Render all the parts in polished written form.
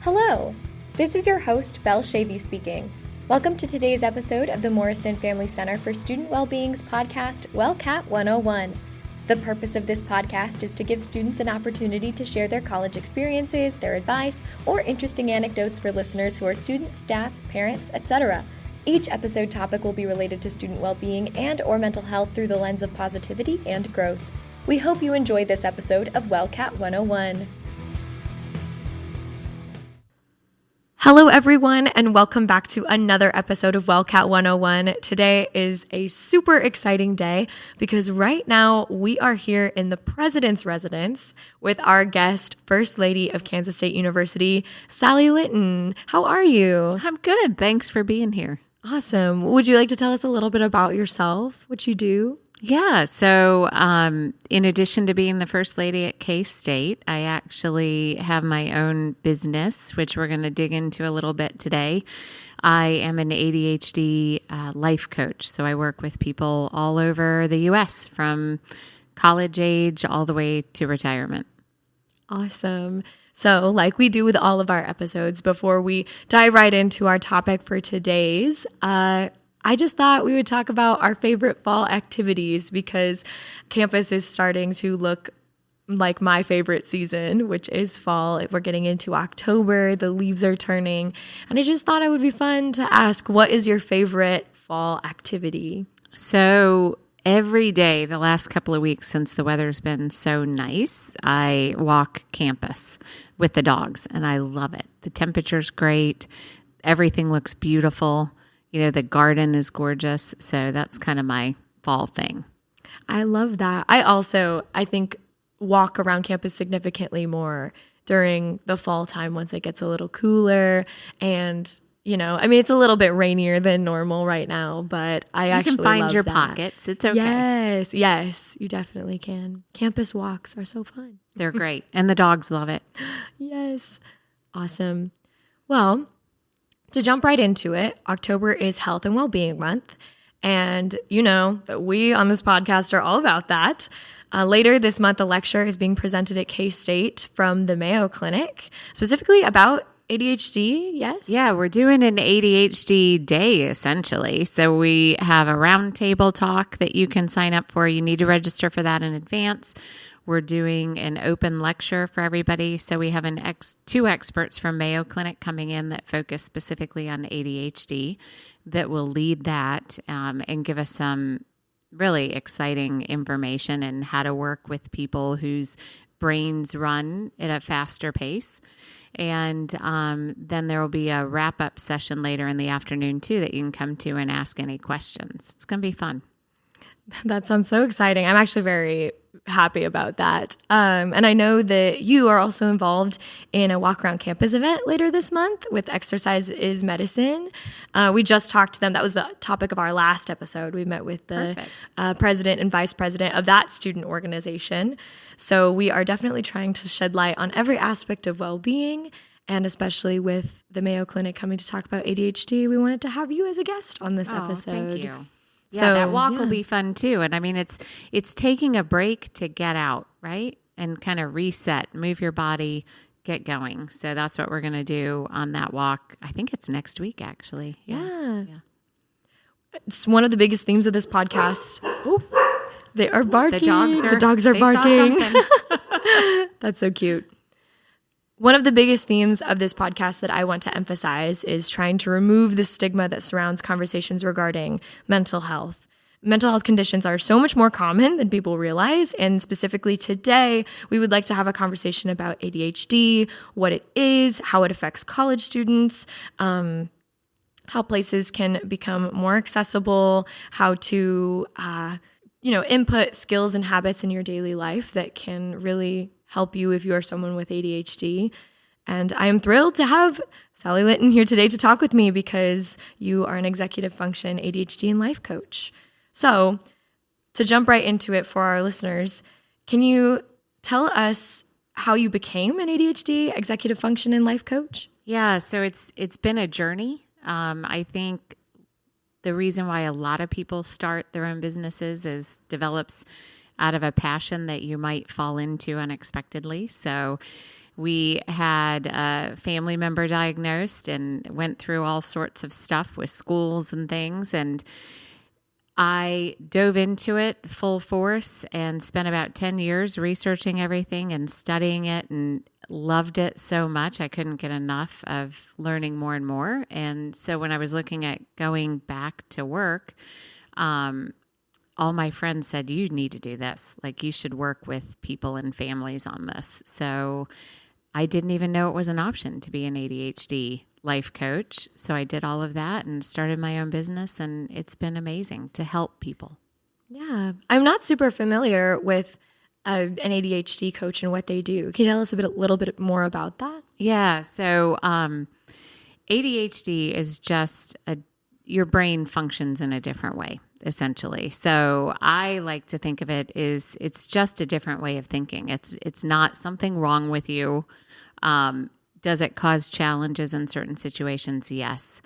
Hello, this is your host, Belle Chavey speaking. Welcome to today's episode of the Morrison Family Center for Student Wellbeing's podcast, WellCat 101. The purpose of this podcast is to give students an opportunity to share their college experiences, their advice, or interesting anecdotes for listeners who are students, staff, parents, etc. Each episode topic will be related to student well-being and or mental health through the lens of positivity and growth. We hope you enjoy this episode of WellCat 101. Hello, everyone, and welcome back to another episode of WellCat 101. Today is a super exciting day because right now we are here in the President's Residence with our guest, First Lady of Kansas State University, Sally Linton. How are you? I'm good. Thanks for being here. Awesome. Would you like to tell us a little bit about yourself, what you do? Yeah. So in addition to being the First Lady at K-State, I actually have my own business, which we're going to dig into a little bit today. I am an ADHD life coach. So I work with people all over the U.S. from college age all the way to retirement. Awesome. So like we do with all of our episodes, before we dive right into our topic for today's, I just thought we would talk about our favorite fall activities because campus is starting to look like my favorite season, which is fall. We're getting into October, the leaves are turning, and I just thought it would be fun to ask, what is your favorite fall activity? So every day, the last couple of weeks since the weather's been so nice, I walk campus with the dogs, and I love it. The temperature's great. Everything looks beautiful. You know, the garden is gorgeous. So that's kind of my fall thing. I love that. I think, walk around campus significantly more during the fall time once it gets a little cooler. And, you know, I mean, it's a little bit rainier than normal right now, but I actually You can find love your that. pockets. It's okay. Yes, you definitely can. Campus walks are so fun. They're great. And the dogs love it. Yes. Awesome. Well, to jump right into it, October is Health and Wellbeing Month, and you know that we on this podcast are all about that. Later this month, a lecture is being presented at K-State from the Mayo Clinic, specifically about ADHD, yes? Yeah, we're doing an ADHD day, essentially. So we have a roundtable talk that you can sign up for. You need to register for that in advance. We're doing an open lecture for everybody. So we have two experts from Mayo Clinic coming in that focus specifically on ADHD that will lead that and give us some really exciting information and how to work with people whose brains run at a faster pace. And then there will be a wrap-up session later in the afternoon, too, that you can come to and ask any questions. It's going to be fun. That sounds so exciting. I'm actually very happy about that. And I know that you are also involved in a walk around campus event later this month with Exercise is Medicine. We just talked to them. That was the topic of our last episode. We met with the president and vice president of that student organization. So we are definitely trying to shed light on every aspect of well-being, and especially with the Mayo Clinic coming to talk about ADHD, we wanted to have you as a guest on this episode. Thank you. Yeah, that walk will be fun too. And I mean, it's taking a break to get out, right? And kind of reset, move your body, get going. So that's what we're going to do on that walk. I think it's next week, actually. Yeah. It's one of the biggest themes of this podcast. Ooh, they are barking. The dogs are barking. That's so cute. One of the biggest themes of this podcast that I want to emphasize is trying to remove the stigma that surrounds conversations regarding mental health. Mental health conditions are so much more common than people realize, and specifically today, we would like to have a conversation about ADHD, what it is, how it affects college students, how places can become more accessible, how to input skills and habits in your daily life that can really help you if you are someone with ADHD. And I am thrilled to have Sally Linton here today to talk with me because you are an executive function ADHD and life coach. So to jump right into it for our listeners, can you tell us how you became an ADHD executive function and life coach? Yeah, so it's been a journey. I think the reason why a lot of people start their own businesses is develops out of a passion that you might fall into unexpectedly. So we had a family member diagnosed and went through all sorts of stuff with schools and things. And I dove into it full force and spent about 10 years researching everything and studying it and loved it so much. I couldn't get enough of learning more and more. And so when I was looking at going back to work, all my friends said, you need to do this. Like, you should work with people and families on this. So I didn't even know it was an option to be an ADHD life coach. So I did all of that and started my own business, and it's been amazing to help people. Yeah. I'm not super familiar with an ADHD coach and what they do. Can you tell us a little bit more about that? Yeah. So ADHD is just your brain functions in a different way, essentially. So I like to think of it as it's just a different way of thinking. It's not something wrong with you. Does it cause challenges in certain situations? Yes.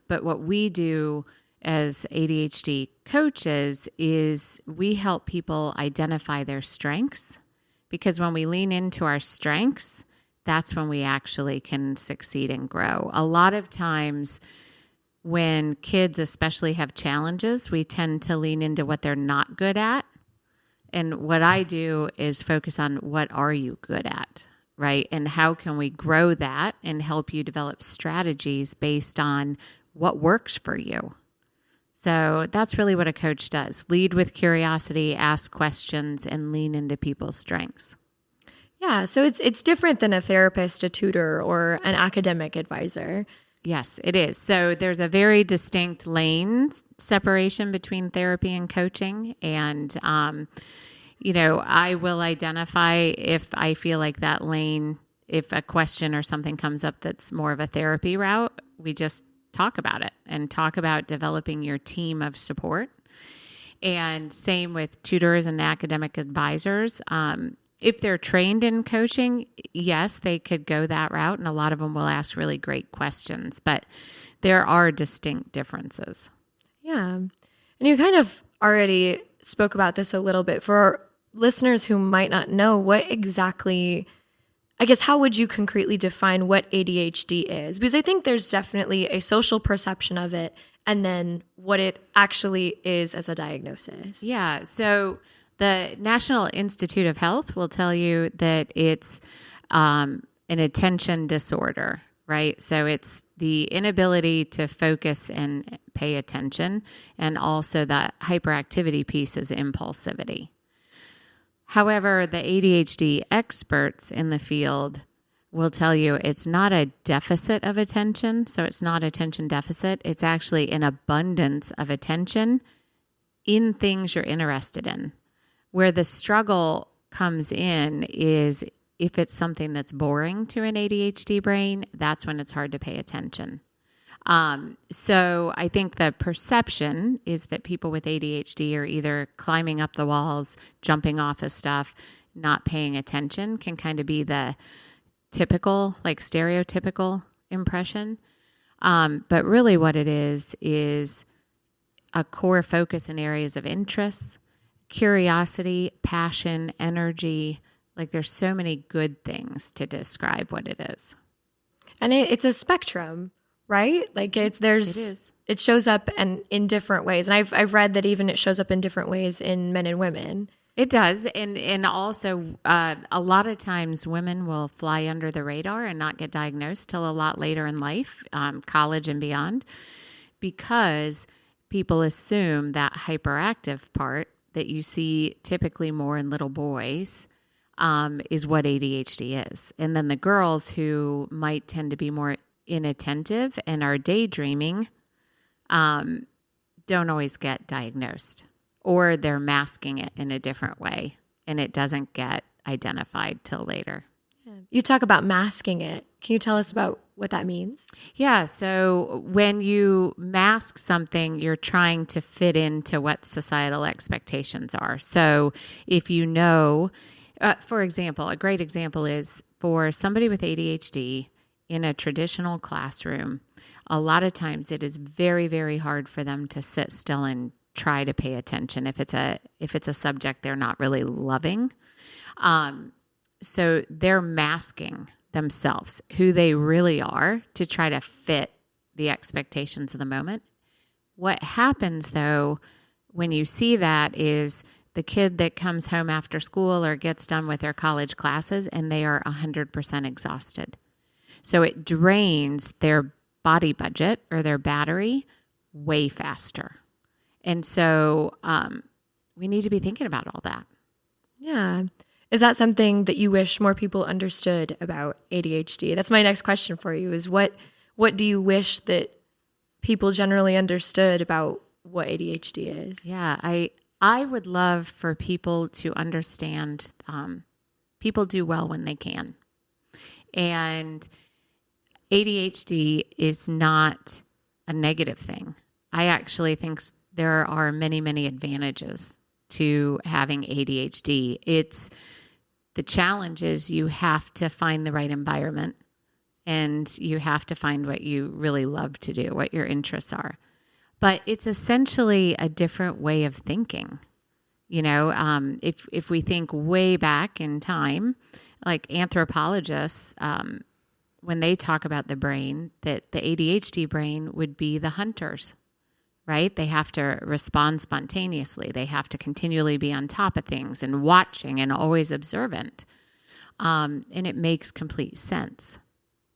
But what we do as ADHD coaches is we help people identify their strengths, because when we lean into our strengths, that's when we actually can succeed and grow. A lot of times when kids especially have challenges, we tend to lean into what they're not good at. And what I do is focus on what are you good at, right? And how can we grow that and help you develop strategies based on what works for you. So that's really what a coach does. Lead with curiosity, ask questions, and lean into people's strengths. Yeah, so it's different than a therapist, a tutor, or an academic advisor. Yes, it is. So there's a very distinct lane separation between therapy and coaching. And, I will identify if I feel like that lane, if a question or something comes up that's more of a therapy route, we just talk about it and talk about developing your team of support. And same with tutors and academic advisors. If they're trained in coaching, yes, they could go that route. And a lot of them will ask really great questions, but there are distinct differences. Yeah. And you kind of already spoke about this a little bit. For our listeners who might not know, what exactly, I guess, how would you concretely define what ADHD is? Because I think there's definitely a social perception of it, and then what it actually is as a diagnosis. Yeah. So the National Institute of Health will tell you that it's an attention disorder, right? So it's the inability to focus and pay attention, and also that hyperactivity piece is impulsivity. However, the ADHD experts in the field will tell you it's not a deficit of attention, so it's not attention deficit. It's actually an abundance of attention in things you're interested in. Where the struggle comes in is if it's something that's boring to an ADHD brain, that's when it's hard to pay attention. So I think the perception is that people with ADHD are either climbing up the walls, jumping off of stuff, not paying attention, can kind of be the typical, like stereotypical impression. But really what it is a core focus in areas of interest, curiosity, passion, energy. Like, there's so many good things to describe what it is. And it's a spectrum, right? Like it is. It shows up in different ways. And I've read that even it shows up in different ways in men and women. It does. And also a lot of times women will fly under the radar and not get diagnosed till a lot later in life, college and beyond, because people assume that hyperactive part that you see typically more in little boys is what ADHD is. And then the girls who might tend to be more inattentive and are daydreaming don't always get diagnosed, or they're masking it in a different way and it doesn't get identified till later. Yeah. You talk about masking it. Can you tell us about what that means? Yeah. So when you mask something, you're trying to fit into what societal expectations are. So if you know, for example, a great example is for somebody with ADHD in a traditional classroom, a lot of times it is very, very hard for them to sit still and try to pay attention if it's a subject they're not really loving. So they're masking themselves, who they really are, to try to fit the expectations of the moment. What happens, though, when you see that is the kid that comes home after school or gets done with their college classes and they are 100% exhausted. So it drains their body budget or their battery way faster. And so we need to be thinking about all that. Yeah. Is that something that you wish more people understood about ADHD? That's my next question for you, is what do you wish that people generally understood about what ADHD is? Yeah, I would love for people to understand people do well when they can. And ADHD is not a negative thing. I actually think there are many, many advantages to having ADHD. The challenge is you have to find the right environment, and you have to find what you really love to do, what your interests are. But it's essentially a different way of thinking. You know, if we think way back in time, like anthropologists, when they talk about the brain, that the ADHD brain would be the hunters, right? They have to respond spontaneously. They have to continually be on top of things and watching and always observant. And it makes complete sense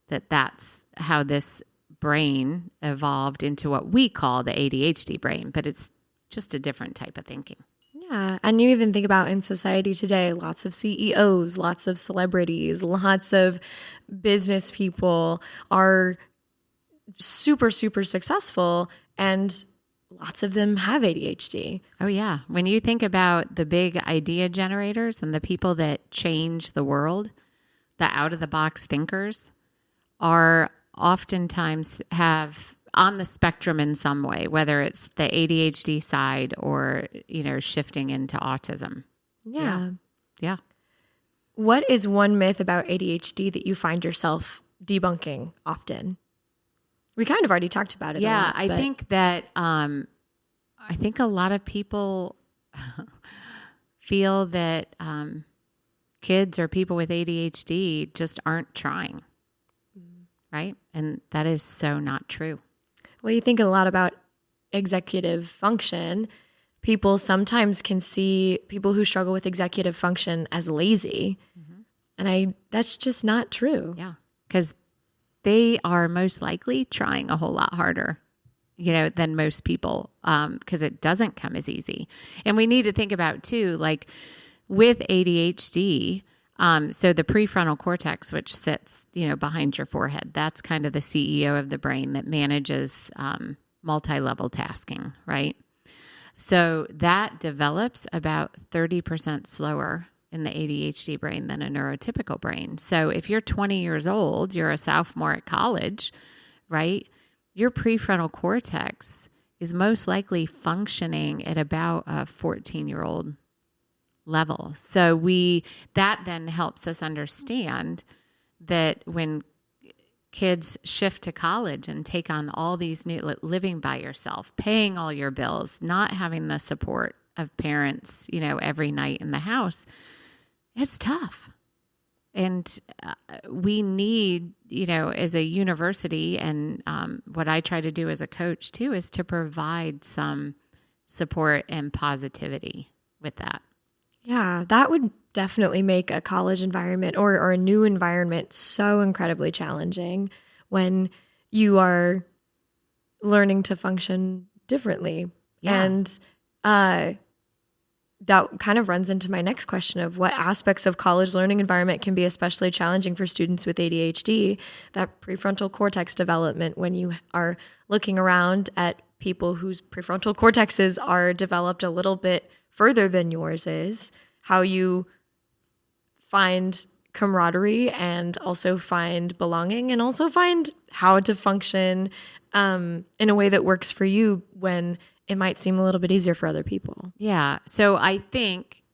that that's how this brain evolved into what we call the ADHD brain, but it's just a different type of thinking. Yeah. And you even think about in society today, lots of CEOs, lots of celebrities, lots of business people are super, super successful, and lots of them have ADHD. Oh, yeah. When you think about the big idea generators and the people that change the world, the out-of-the-box thinkers are oftentimes have on the spectrum in some way, whether it's the ADHD side or, you know, shifting into autism. Yeah. What is one myth about ADHD that you find yourself debunking often? We kind of already talked about it. Yeah, I think that I think a lot of people feel that kids or people with ADHD just aren't trying, right? And that is so not true. Well, you think a lot about executive function. People sometimes can see people who struggle with executive function as lazy. Mm-hmm. And that's just not true. Yeah, because they are most likely trying a whole lot harder, you know, than most people, because it doesn't come as easy. And we need to think about too, like with ADHD, so the prefrontal cortex, which sits, you know, behind your forehead, that's kind of the CEO of the brain that manages multi-level tasking, right? So that develops about 30% slower in the ADHD brain than a neurotypical brain. So if you're 20 years old, you're a sophomore at college, right? Your prefrontal cortex is most likely functioning at about a 14-year-old level. So that then helps us understand that when kids shift to college and take on all these new, living by yourself, paying all your bills, not having the support of parents, you know, every night in the house, it's tough. And we need, you know, as a university, and what I try to do as a coach too, is to provide some support and positivity with that. Yeah, that would definitely make a college environment or a new environment so incredibly challenging when you are learning to function differently. Yeah. And that kind of runs into my next question of what aspects of college learning environment can be especially challenging for students with ADHD, that prefrontal cortex development, when you are looking around at people whose prefrontal cortexes are developed a little bit further than yours is, how you find camaraderie and also find belonging and also find how to function in a way that works for you when it might seem a little bit easier for other people. Yeah. So I think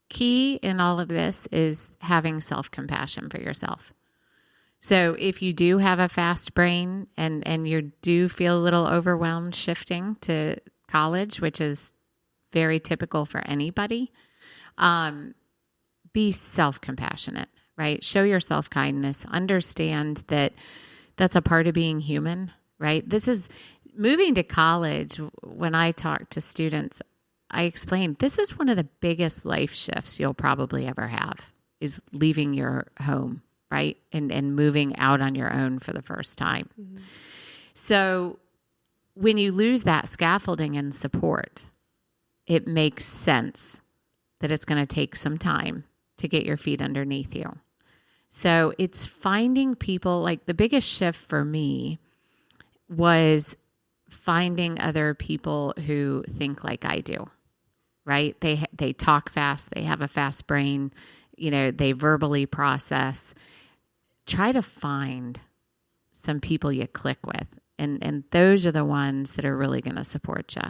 key in all of this is having self-compassion for yourself. So if you do have a fast brain and you do feel a little overwhelmed shifting to college, which is very typical for anybody, be self-compassionate, right? Show yourself kindness. Understand that that's a part of being human, right? This is moving to college. When I talk to students, I explain this is one of the biggest life shifts you'll probably ever have, is leaving your home, right? And moving out on your own for the first time. Mm-hmm. So when you lose that scaffolding and support, it makes sense that it's going to take some time to get your feet underneath you. So it's finding people, like the biggest shift for me was finding other people who think like I do, right? They talk fast, they have a fast brain, they verbally process. Try to find some people you click with. And those are the ones that are really going to support you.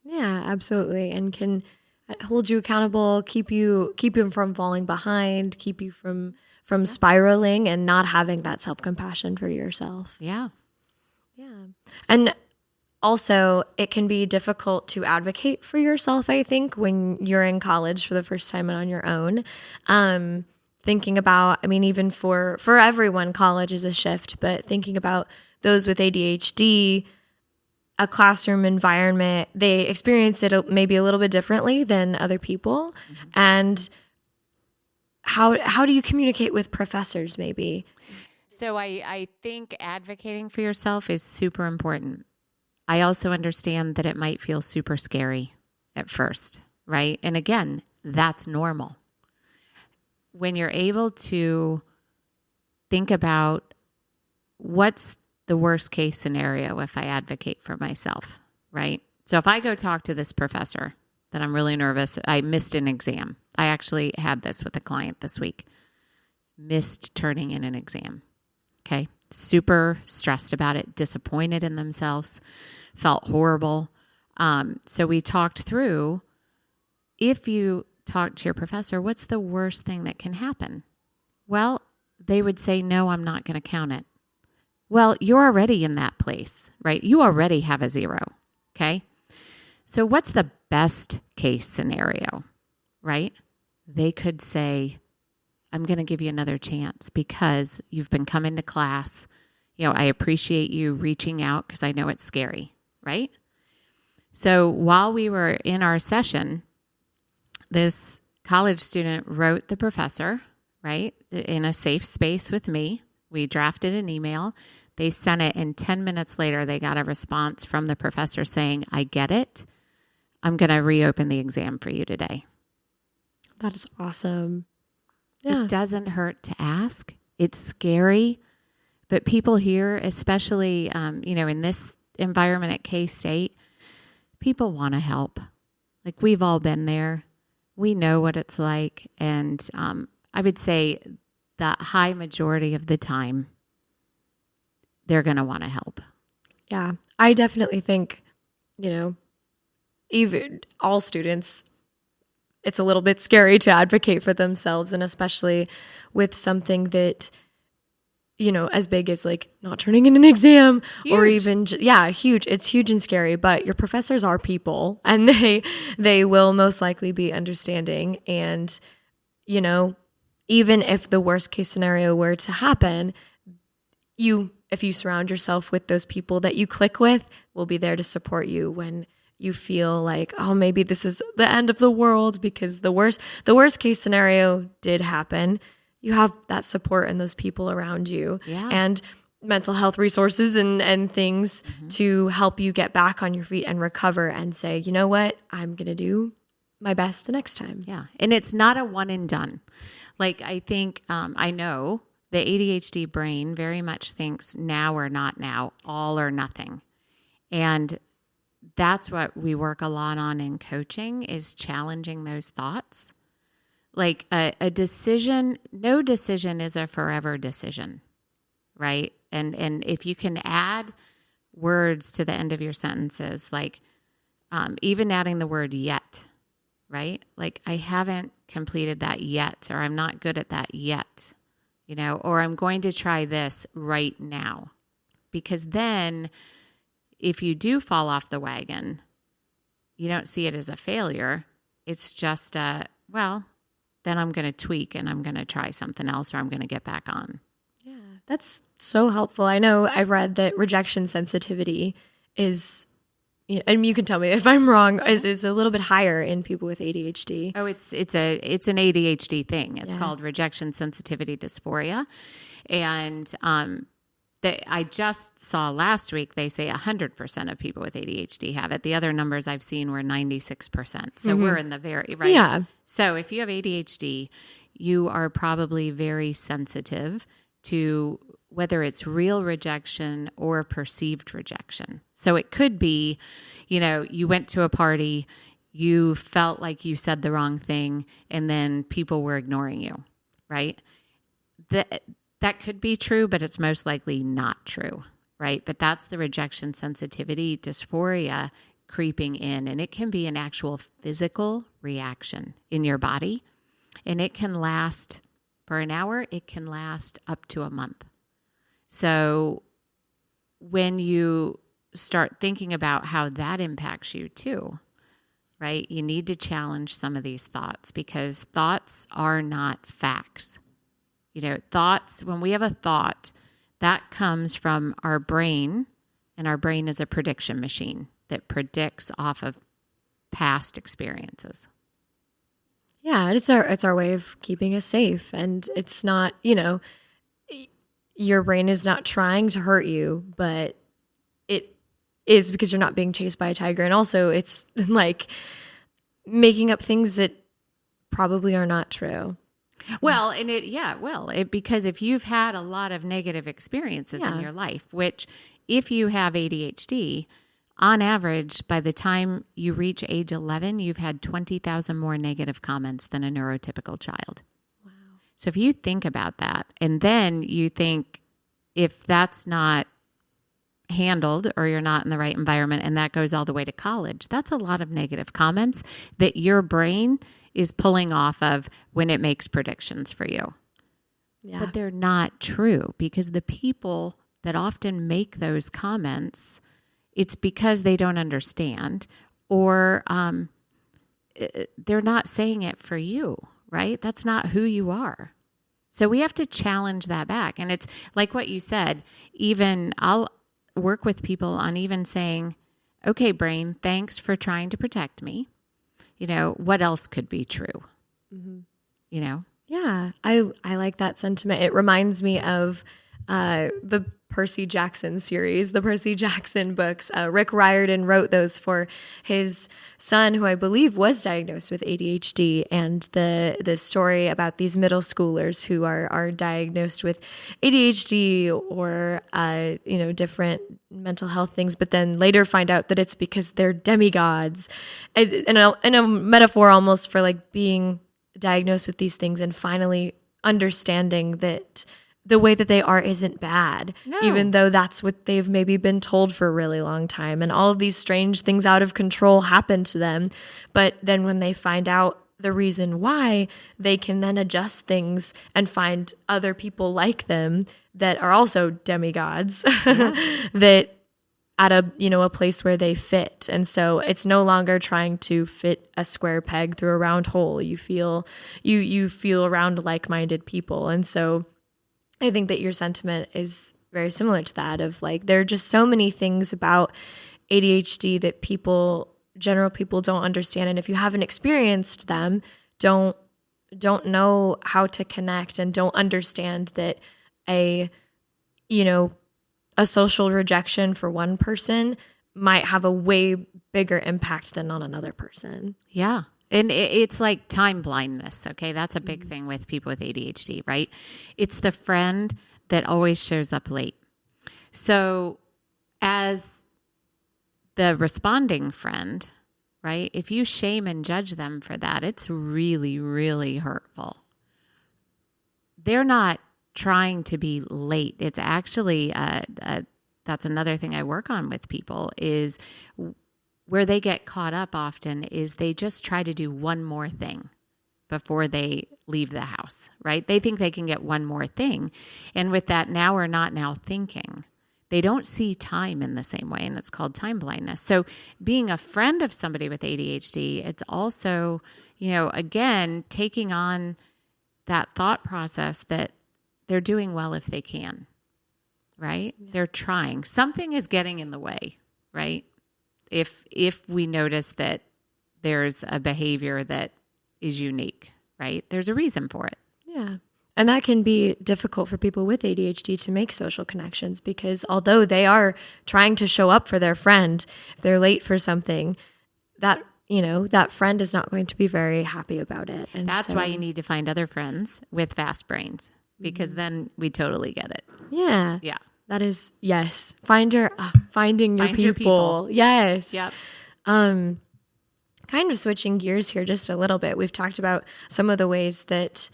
Yeah, absolutely. And can hold you accountable, keep you from falling behind, keep you from spiraling and not having that self-compassion for yourself. Yeah. Yeah. And also, it can be difficult to advocate for yourself, I think, when you're in college for the first time and on your own. Thinking about, even for everyone, college is a shift, but thinking about those with ADHD, a classroom environment, they experience it maybe a little bit differently than other people. Mm-hmm. And how do you communicate with professors maybe? So I think advocating for yourself is super important. I also understand that it might feel super scary at first, right? And again, that's normal. When you're able to think about what's the worst case scenario if I advocate for myself, right? So if I go talk to this professor that I'm really nervous, I missed an exam. I actually had this with a client this week. Missed turning in an exam. Okay. Super stressed about it, disappointed in themselves, felt horrible. So we talked through, if you talk to your professor, what's the worst thing that can happen? Well, they would say, no, I'm not going to count it. Well, you're already in that place, right? You already have a 0. Okay. So what's the best case scenario, right? They could say, I'm going to give you another chance because you've been coming to class. I appreciate you reaching out because I know it's scary, right? So while we were in our session, this college student wrote the professor, right, in a safe space with me. We drafted an email. They sent it, and 10 minutes later, they got a response from the professor saying, I get it. I'm going to reopen the exam for you today. That is awesome. Yeah. It doesn't hurt to ask. It's scary, but people here, especially, in this environment at K-State, people want to help. Like, we've all been there. We know what it's like. And I would say the high majority of the time, they're going to want to help. Yeah, I definitely think, even all students, it's a little bit scary to advocate for themselves, and especially with something that, as big as like not turning in an exam. Huge. Or even, huge. It's huge and scary, but your professors are people, and they will most likely be understanding. And, even if the worst case scenario were to happen, if you surround yourself with those people that you click with, will be there to support you when you feel like, oh, maybe this is the end of the world, because the worst case scenario did happen. You have that support and those people around you, and mental health resources and things to help you get back on your feet and recover and say, you know what, I'm going to do my best the next time. Yeah. And it's not a one and done. Like, I think, I know the ADHD brain very much thinks now or not now, all or nothing. And that's what we work a lot on in coaching, is challenging those thoughts. Like a decision, no decision is a forever decision, right? And if you can add words to the end of your sentences, like even adding the word yet, right? Like, I haven't completed that yet, or I'm not good at that yet, or I'm going to try this right now. Because then if you do fall off the wagon, you don't see it as a failure. It's just, well, then I'm going to tweak and I'm going to try something else or I'm going to get back on. Yeah, that's so helpful. I know I've read that rejection sensitivity is, and you can tell me if I'm wrong, is a little bit higher in people with ADHD. Oh, it's an ADHD thing. It's called rejection sensitivity dysphoria. And I just saw last week, they say 100% of people with ADHD have it. The other numbers I've seen were 96%. So we're in the very, right? Yeah. So if you have ADHD, you are probably very sensitive to whether it's real rejection or perceived rejection. So it could be, you went to a party, you felt like you said the wrong thing, and then people were ignoring you, right? That could be true, but it's most likely not true, right? But that's the rejection sensitivity dysphoria creeping in, and it can be an actual physical reaction in your body, and it can last for an hour. It can last up to a month. So when you start thinking about how that impacts you too, right, you need to challenge some of these thoughts because thoughts are not facts. Thoughts, when we have a thought, that comes from our brain, and our brain is a prediction machine that predicts off of past experiences. Yeah, it's our way of keeping us safe. And it's not, your brain is not trying to hurt you, but it is because you're not being chased by a tiger. And also it's like making up things that probably are not true. Well, because if you've had a lot of negative experiences in your life, which if you have ADHD, on average, by the time you reach age 11, you've had 20,000 more negative comments than a neurotypical child. Wow. So if you think about that, and then you think if that's not handled or you're not in the right environment, and that goes all the way to college, that's a lot of negative comments that your brain is pulling off of when it makes predictions for you. Yeah. But they're not true because the people that often make those comments, it's because they don't understand or they're not saying it for you, right? That's not who you are. So we have to challenge that back. And it's like what you said, even I'll work with people on even saying, okay, brain, thanks for trying to protect me. What else could be true? Mm-hmm. Yeah, I like that sentiment. It reminds me of the Percy Jackson series, the Percy Jackson books. Rick Riordan wrote those for his son, who I believe was diagnosed with ADHD, and the story about these middle schoolers who are diagnosed with ADHD or different mental health things, but then later find out that it's because they're demigods, in a metaphor almost for like being diagnosed with these things and finally understanding that the way that they are isn't bad, even though that's what they've maybe been told for a really long time. And all of these strange things out of control happen to them. But then when they find out the reason why, they can then adjust things and find other people like them that are also demigods that at a place where they fit. And so it's no longer trying to fit a square peg through a round hole. You feel around like-minded people. And so I think that your sentiment is very similar to that of like, there are just so many things about ADHD that general people don't understand. And if you haven't experienced them, don't know how to connect and don't understand that a social rejection for one person might have a way bigger impact than on another person. Yeah. And it's like time blindness, okay? That's a big thing with people with ADHD, right? It's the friend that always shows up late. So as the responding friend, right, if you shame and judge them for that, it's really, really hurtful. They're not trying to be late. It's actually, that's another thing I work on with people is where they get caught up often is they just try to do one more thing before they leave the house, right? They think they can get one more thing. And with that now or not now thinking, they don't see time in the same way, and it's called time blindness. So being a friend of somebody with ADHD, it's also, again, taking on that thought process that they're doing well if they can, right? Yeah. They're trying. Something is getting in the way, right? If we notice that there's a behavior that is unique, right? There's a reason for it. Yeah. And that can be difficult for people with ADHD to make social connections, because although they are trying to show up for their friend, if they're late for something, that friend is not going to be very happy about it. And that's why you need to find other friends with fast brains, because then we totally get it. Yeah. Yeah. That is, yes. Finding your people. Yes. Yep. Kind of switching gears here just a little bit. We've talked about some of the ways that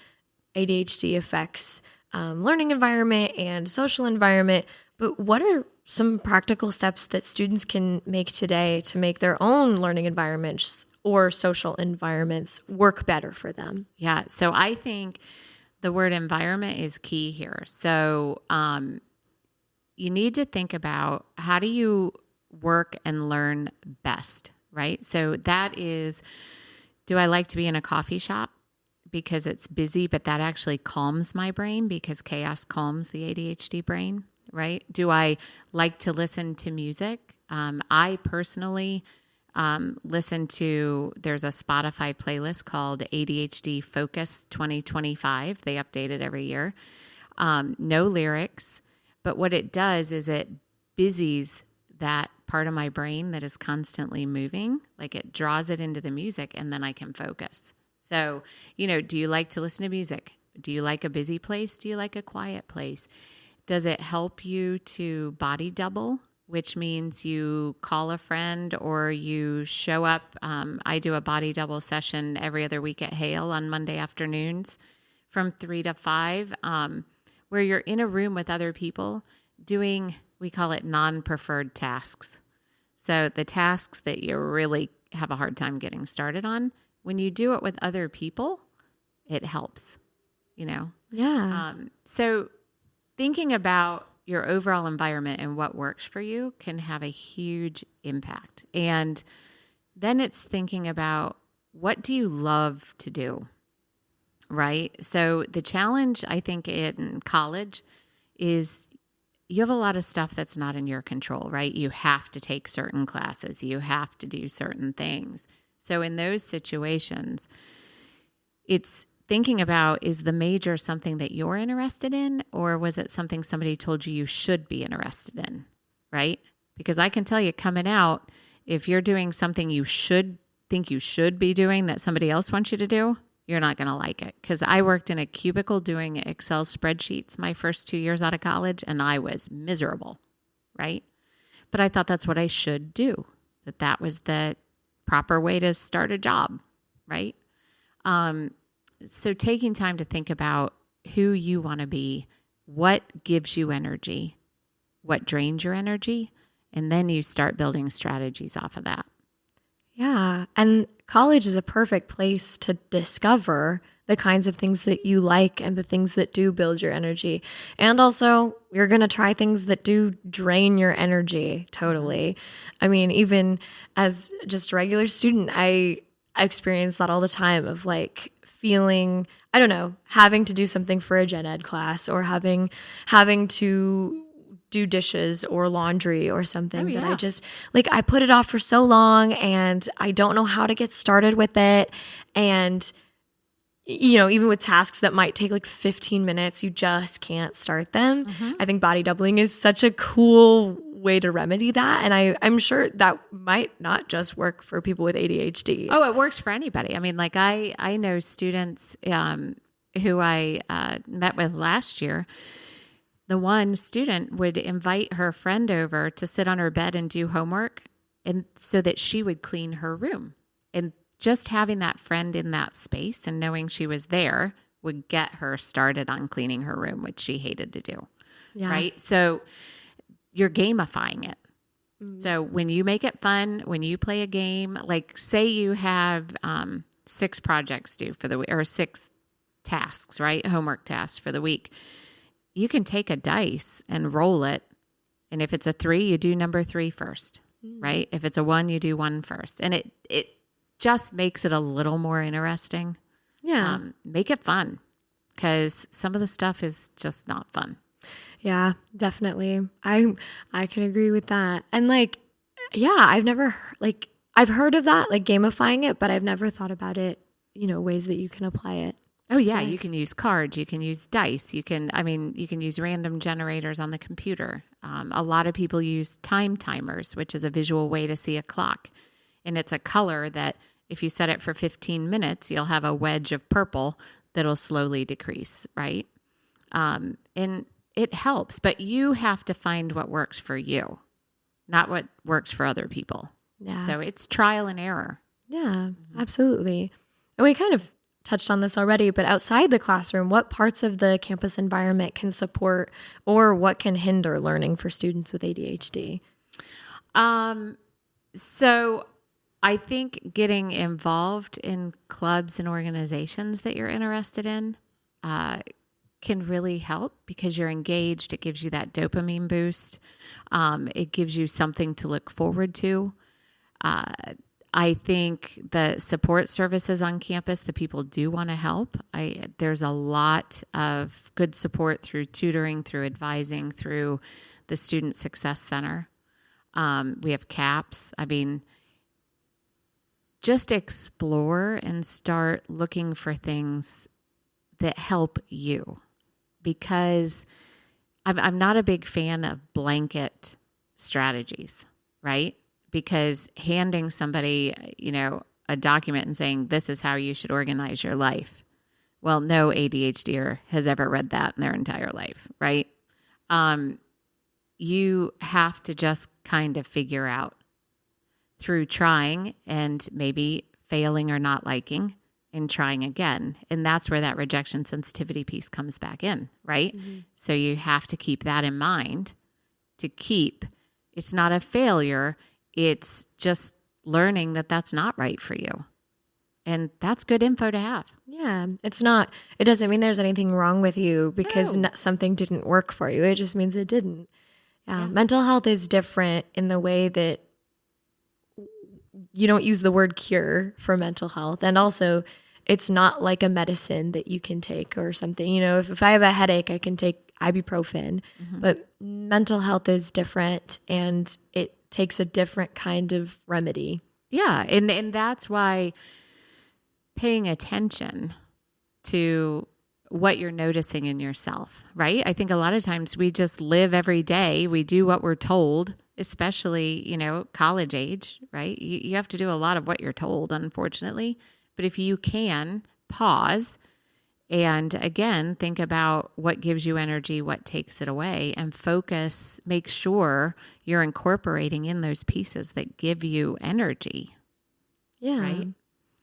ADHD affects learning environment and social environment, but what are some practical steps that students can make today to make their own learning environments or social environments work better for them? Yeah, so I think the word environment is key here. So you need to think about, how do you work and learn best, right? So that is, do I like to be in a coffee shop because it's busy, but that actually calms my brain, because chaos calms the ADHD brain, right? Do I like to listen to music? I personally listen to, there's a Spotify playlist called ADHD Focus 2025. They update it every year. No lyrics, but what it does is it busies that part of my brain that is constantly moving. Like, it draws it into the music, and then I can focus. So, do you like to listen to music? Do you like a busy place? Do you like a quiet place? Does it help you to body double, which means you call a friend or you show up? I do a body double session every other week at Hale on Monday afternoons from 3 to 5, where you're in a room with other people doing, we call it non-preferred tasks. So the tasks that you really have a hard time getting started on, when you do it with other people, it helps, Yeah. So thinking about your overall environment and what works for you can have a huge impact. And then it's thinking about, what do you love to do, right? So the challenge, I think, in college is you have a lot of stuff that's not in your control, right? You have to take certain classes. You have to do certain things. So in those situations, it's thinking about, is the major something that you're interested in, or was it something somebody told you should be interested in, right? Because I can tell you, coming out, if you're doing something you should think you should be doing that somebody else wants you to do, you're not going to like it. Because I worked in a cubicle doing Excel spreadsheets my first 2 years out of college, and I was miserable, right? But I thought that's what I should do, that was the proper way to start a job, right? So taking time to think about who you want to be, what gives you energy, what drains your energy, and then you start building strategies off of that. Yeah. And college is a perfect place to discover the kinds of things that you like and the things that do build your energy. And also, you're going to try things that do drain your energy totally. I mean, even as just a regular student, I experience that all the time of like feeling, I don't know, having to do something for a gen ed class, or having to do dishes or laundry or something that I just, like, I put it off for so long and I don't know how to get started with it. And, even with tasks that might take like 15 minutes, you just can't start them. Mm-hmm. I think body doubling is such a cool way to remedy that. And I'm sure that might not just work for people with ADHD. Oh, it works for anybody. I mean, like I know students who I met with last year. The one student would invite her friend over to sit on her bed and do homework, and so that she would clean her room. And just having that friend in that space and knowing she was there would get her started on cleaning her room, which she hated to do. Yeah. Right? So you're gamifying it. Mm-hmm. So when you make it fun, when you play a game, like say you have 6 projects due for the week, or 6 tasks, right? Homework tasks for the week. You can take a dice and roll it And if it's a 3, you do number 3 first, right? If it's a 1, you do 1 first. And it just makes it a little more interesting. Yeah. Make it fun, because some of the stuff is just not fun. Yeah, definitely. I can agree with that. And like, yeah, I've heard of that, like gamifying it, but I've never thought about it, ways that you can apply it. Oh yeah, you can use cards, you can use dice, you can use random generators on the computer. A lot of people use time timers, which is a visual way to see a clock. And it's a color that if you set it for 15 minutes, you'll have a wedge of purple that'll slowly decrease, right? And it helps, but you have to find what works for you, not what works for other people. Yeah. So it's trial and error. Yeah, absolutely. And we kind of touched on this already, but outside the classroom, what parts of the campus environment can support or what can hinder learning for students with ADHD? So I think getting involved in clubs and organizations that you're interested in can really help, because you're engaged. It gives you that dopamine boost. It gives you something to look forward to. I think the support services on campus, the people do want to help. There's a lot of good support through tutoring, through advising, through the Student Success Center. We have CAPS. Just explore and start looking for things that help you, because I'm not a big fan of blanket strategies, right? Because handing somebody, a document and saying, this is how you should organize your life. Well, no ADHDer has ever read that in their entire life, right? You have to just kind of figure out through trying and maybe failing or not liking and trying again. And that's where that rejection sensitivity piece comes back in, right? Mm-hmm. So you have to keep that in mind it's not a failure. It's just learning that that's not right for you. And that's good info to have. Yeah. It doesn't mean there's anything wrong with you because something didn't work for you. It just means it didn't. Yeah. Mental health is different in the way that you don't use the word cure for mental health. And also, it's not like a medicine that you can take or something. If I have a headache, I can take ibuprofen. Mm-hmm. But mental health is different, and it takes a different kind of remedy. Yeah. And that's why paying attention to what you're noticing in yourself, right? I think a lot of times we just live every day. We do what we're told, especially, college age, right? You have to do a lot of what you're told, unfortunately. But if you can pause and again, think about what gives you energy, what takes it away, and focus, make sure you're incorporating in those pieces that give you energy. Yeah. Right.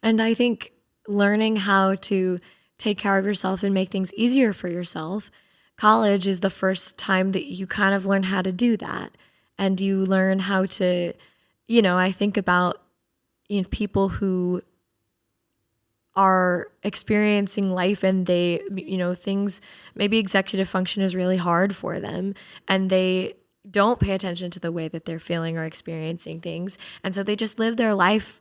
And I think learning how to take care of yourself and make things easier for yourself, college is the first time that you kind of learn how to do that. And you learn how to, I think about people who are experiencing life and they, things, maybe executive function is really hard for them and they don't pay attention to the way that they're feeling or experiencing things. And so they just live their life,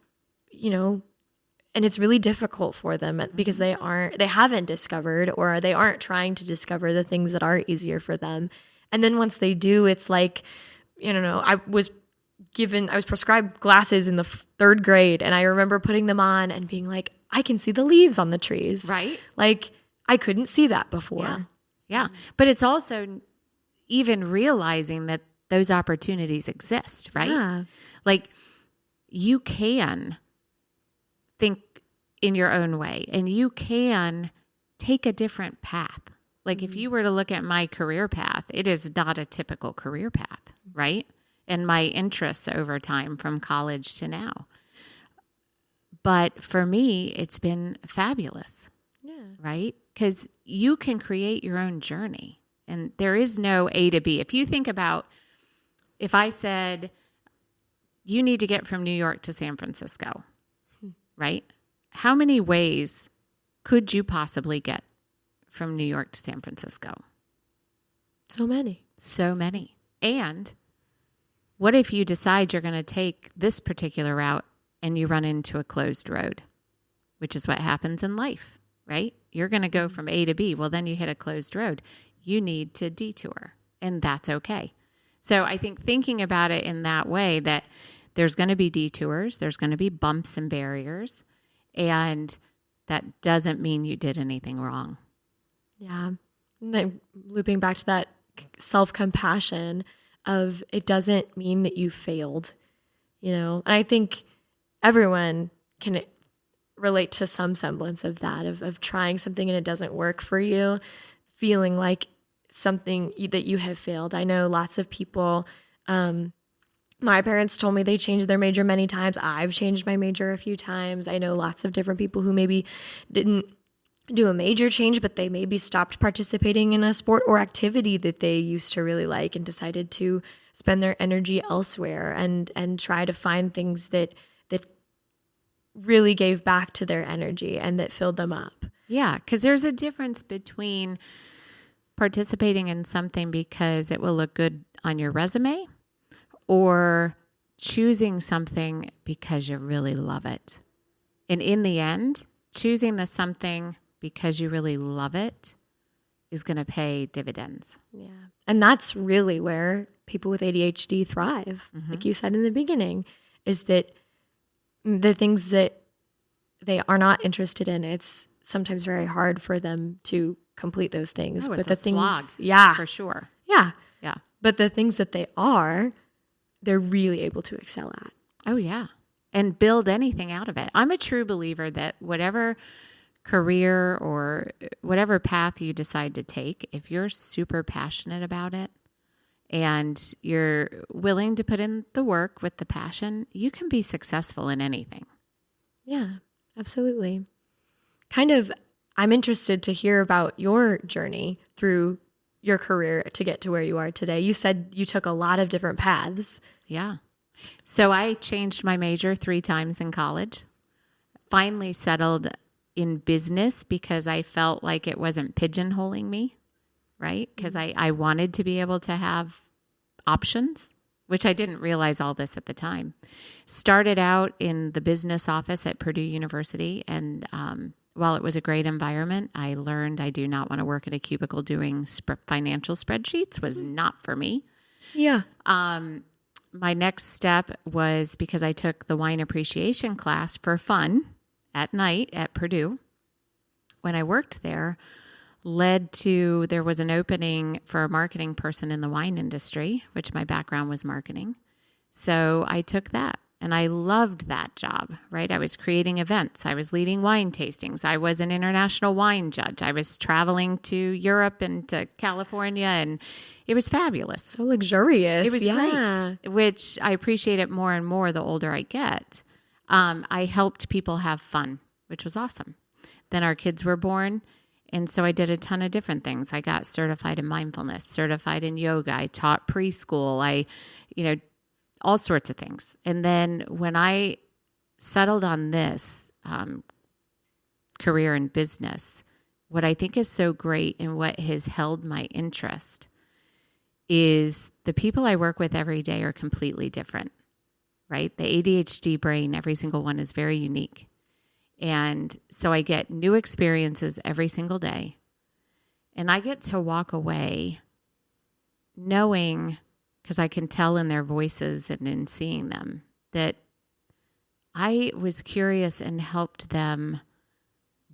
and it's really difficult for them because they haven't discovered or they aren't trying to discover the things that are easier for them. And then once they do, it's like, I was prescribed glasses in the 3rd grade, and I remember putting them on and being like, I can see the leaves on the trees. Right. Like I couldn't see that before. Yeah. But it's also even realizing that those opportunities exist, right? Yeah. Like you can think in your own way and you can take a different path. Like if you were to look at my career path, it is not a typical career path, right? And my interests over time from college to now. But for me, it's been fabulous. Yeah. Right? Because you can create your own journey. And there is no A to B. If you think about, if I said, you need to get from New York to San Francisco, right? How many ways could you possibly get from New York to San Francisco? So many. So many. And what if you decide you're going to take this particular route and you run into a closed road, which is what happens in life, right? You're going to go from A to B. Well, then you hit a closed road. You need to detour, and that's okay. So I think thinking about it in that way, that there's going to be detours, there's going to be bumps and barriers, and that doesn't mean you did anything wrong. Yeah. And then looping back to that self-compassion of, it doesn't mean that you failed, And I think everyone can relate to some semblance of that, of trying something and it doesn't work for you, feeling like something that you have failed. I know lots of people, my parents told me they changed their major many times. I've changed my major a few times. I know lots of different people who maybe didn't do a major change, but they maybe stopped participating in a sport or activity that they used to really like and decided to spend their energy elsewhere and try to find things that really gave back to their energy and that filled them up. Yeah, because there's a difference between participating in something because it will look good on your resume or choosing something because you really love it. And in the end, choosing the something because you really love it is going to pay dividends. Yeah. And that's really where people with ADHD thrive. Like you said in the beginning, is that the things that they are not interested in, it's sometimes very hard for them to complete those things. Oh, but it's the a slog, yeah, for sure. Yeah. Yeah. But the things that they're really able to excel at. Oh, yeah. And build anything out of it. I'm a true believer that whatever career or whatever path you decide to take, if you're super passionate about it and you're willing to put in the work with the passion, you can be successful in anything. Yeah, absolutely. I'm interested to hear about your journey through your career to get to where you are today. You said you took a lot of different paths. Yeah. So I changed my major 3 times in college, finally settled in business because I felt like it wasn't pigeonholing me, right? Because I wanted to be able to have options, which I didn't realize all this at the time. Started out in the business office at Purdue University, and while it was a great environment, I learned I do not want to work in a cubicle doing financial spreadsheets. Was not for me. Yeah. My next step was because I took the wine appreciation class for fun at night at Purdue. When I worked there, there was an opening for a marketing person in the wine industry, which my background was marketing. So I took that. And I loved that job, right? I was creating events. I was leading wine tastings. I was an international wine judge. I was traveling to Europe and to California, and it was fabulous. So luxurious. It was great, which I appreciate it more and more the older I get. I helped people have fun, which was awesome. Then our kids were born, and so I did a ton of different things. I got certified in mindfulness, certified in yoga. I taught preschool. All sorts of things. And then when I settled on this career in business, what I think is so great and what has held my interest is the people I work with every day are completely different, right? The ADHD brain, every single one is very unique. And so I get new experiences every single day. And I get to walk away knowing, because I can tell in their voices and in seeing them, that I was curious and helped them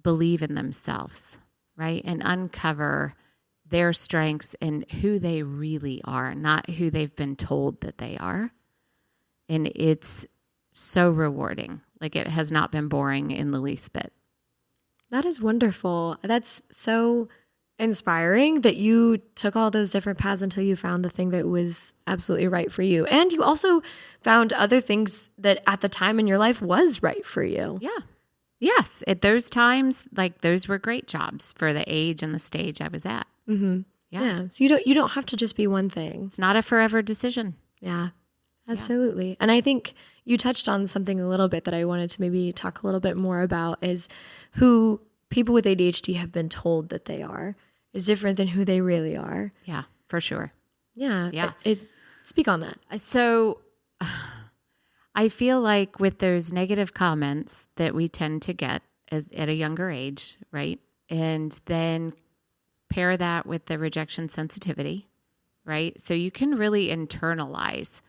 believe in themselves, right? And uncover their strengths and who they really are, not who they've been told that they are. And it's so rewarding. Like, it has not been boring in the least bit. That is wonderful. That's so inspiring that you took all those different paths until you found the thing that was absolutely right for you. And you also found other things that at the time in your life was right for you. Yeah. Yes. At those times, like, those were great jobs for the age and the stage I was at. Mm-hmm. Yeah. So you don't have to just be one thing. It's not a forever decision. Yeah. Absolutely. Yeah. And I think you touched on something a little bit that I wanted to maybe talk a little bit more about, is who people with ADHD have been told that they are is different than who they really are. Yeah, for sure. Yeah. Yeah. Speak on that. So I feel like with those negative comments that we tend to get at a younger age, right? And then pair that with the rejection sensitivity, right? So you can really internalize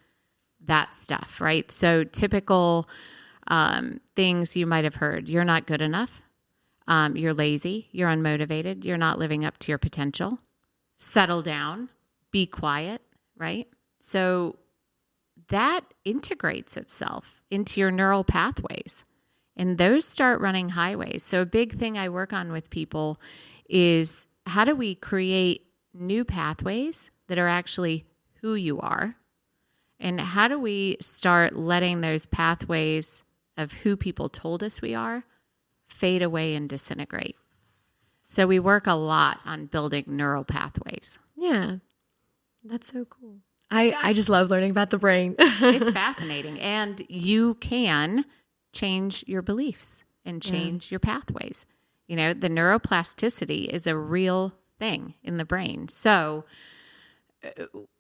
that stuff, right? So typical things you might have heard: you're not good enough, you're lazy, you're unmotivated, you're not living up to your potential, settle down, be quiet, right? So that integrates itself into your neural pathways, and those start running highways. So a big thing I work on with people is, how do we create new pathways that are actually who you are? And how do we start letting those pathways of who people told us we are fade away and disintegrate? So we work a lot on building neural pathways. Yeah, that's so cool. I just love learning about the brain. It's fascinating. And you can change your beliefs and change your pathways. You know, the neuroplasticity is a real thing in the brain. So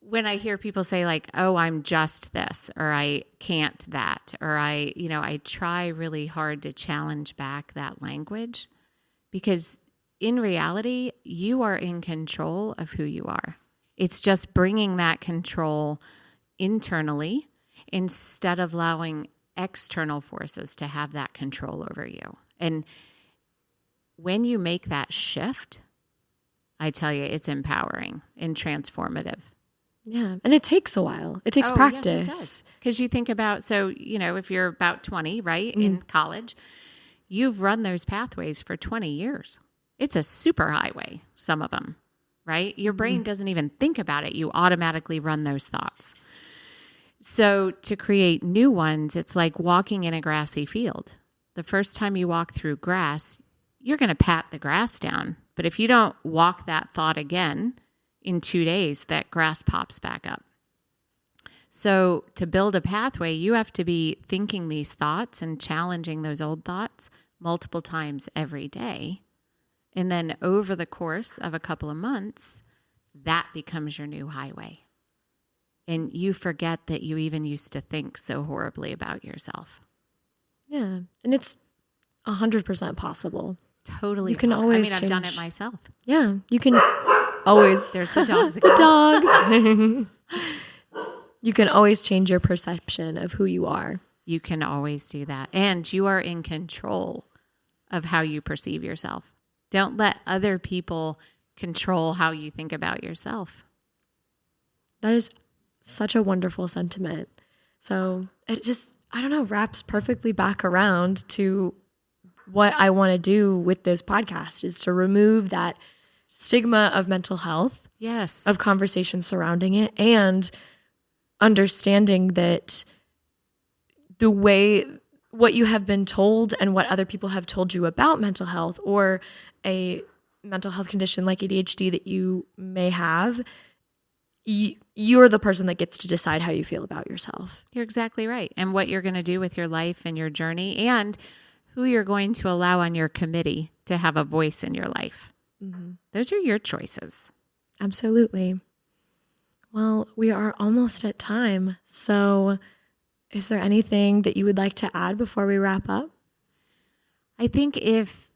when I hear people say like, oh, I'm just this, or I can't that, or I try really hard to challenge back that language, because in reality, you are in control of who you are. It's just bringing that control internally instead of allowing external forces to have that control over you. And when you make that shift, I tell you, it's empowering and transformative. Yeah. And it takes a while. It takes practice. Yes, it does. Because you think about, so, if you're about 20, right, in college, you've run those pathways for 20 years. It's a superhighway, some of them, right? Your brain doesn't even think about it. You automatically run those thoughts. So to create new ones, it's like walking in a grassy field. The first time you walk through grass, you're going to pat the grass down. But if you don't walk that thought again, in 2 days, that grass pops back up. So to build a pathway, you have to be thinking these thoughts and challenging those old thoughts multiple times every day. And then over the course of a couple of months, that becomes your new highway. And you forget that you even used to think so horribly about yourself. Yeah. And it's 100% possible. Totally. You can always change. I've done it myself. Yeah. You can always. There's the dogs again. The dogs. You can always change your perception of who you are. You can always do that. And you are in control of how you perceive yourself. Don't let other people control how you think about yourself. That is such a wonderful sentiment. So it just, wraps perfectly back around to what I want to do with this podcast, is to remove that stigma of mental health, yes, of conversations surrounding it, and understanding that the way what you have been told and what other people have told you about mental health, or a mental health condition like ADHD that you may have, you're the person that gets to decide how you feel about yourself. You're exactly right. And what you're going to do with your life and your journey, and who you're going to allow on your committee to have a voice in your life. Mm-hmm. Those are your choices. Absolutely. Well, we are almost at time. So is there anything that you would like to add before we wrap up? I think if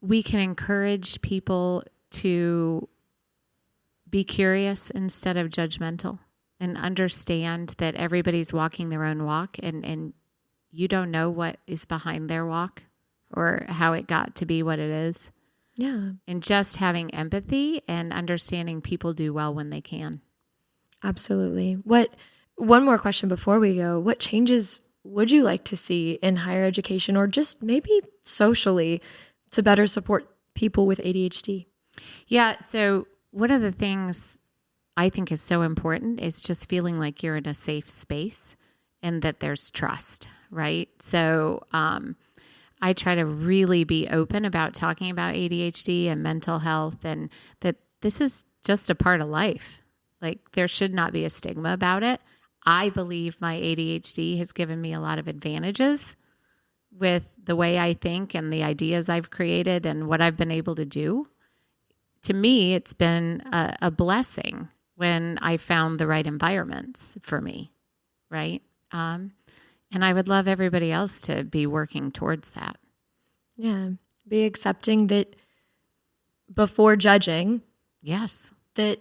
we can encourage people to be curious instead of judgmental, and understand that everybody's walking their own walk, and you don't know what is behind their walk or how it got to be what it is. Yeah. And just having empathy and understanding people do well when they can. Absolutely. One more question before we go. What changes would you like to see in higher education, or just maybe socially, to better support people with ADHD? Yeah. So one of the things I think is so important is just feeling like you're in a safe space and that there's trust, right? So I try to really be open about talking about ADHD and mental health, and that this is just a part of life. Like, there should not be a stigma about it. I believe my ADHD has given me a lot of advantages with the way I think and the ideas I've created and what I've been able to do. To me, it's been a blessing when I found the right environments for me, right? And I would love everybody else to be working towards that. Yeah. Be accepting that before judging. Yes. That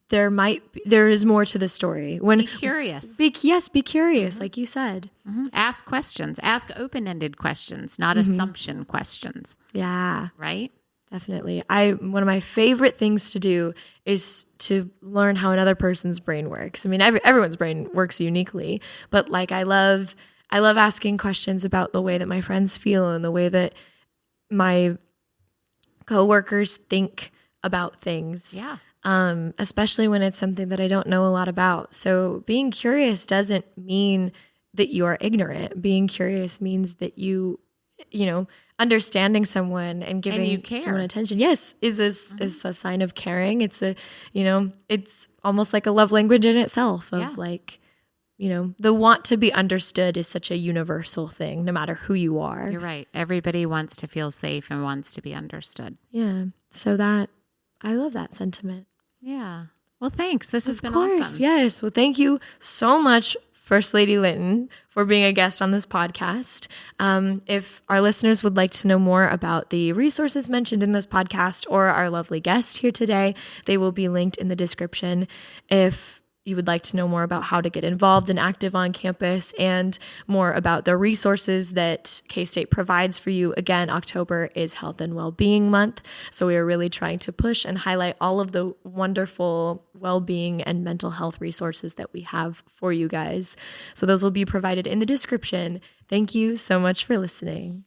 there is more to the story. Be curious. Be curious, like you said. Mm-hmm. Ask questions. Ask open-ended questions, not assumption questions. Yeah. Right? Definitely. One of my favorite things to do is to learn how another person's brain works. I mean, everyone's brain works uniquely, but like I love asking questions about the way that my friends feel and the way that my coworkers think about things. Yeah. Especially when it's something that I don't know a lot about. So being curious doesn't mean that you are ignorant. Being curious means that you understanding someone and giving someone attention. Yes, is a sign of caring. It's it's almost like a love language in itself of the want to be understood is such a universal thing, no matter who you are. You're right. Everybody wants to feel safe and wants to be understood. Yeah. So I love that sentiment. Yeah. Well, thanks. This has been awesome. Yes. Well, thank you so much, First Lady Linton, for being a guest on this podcast. If our listeners would like to know more about the resources mentioned in this podcast or our lovely guest here today, they will be linked in the description. If you would like to know more about how to get involved and active on campus and more about the resources that K-State provides for you. Again, October is Health and Wellbeing Month. So we are really trying to push and highlight all of the wonderful well-being and mental health resources that we have for you guys. So those will be provided in the description. Thank you so much for listening.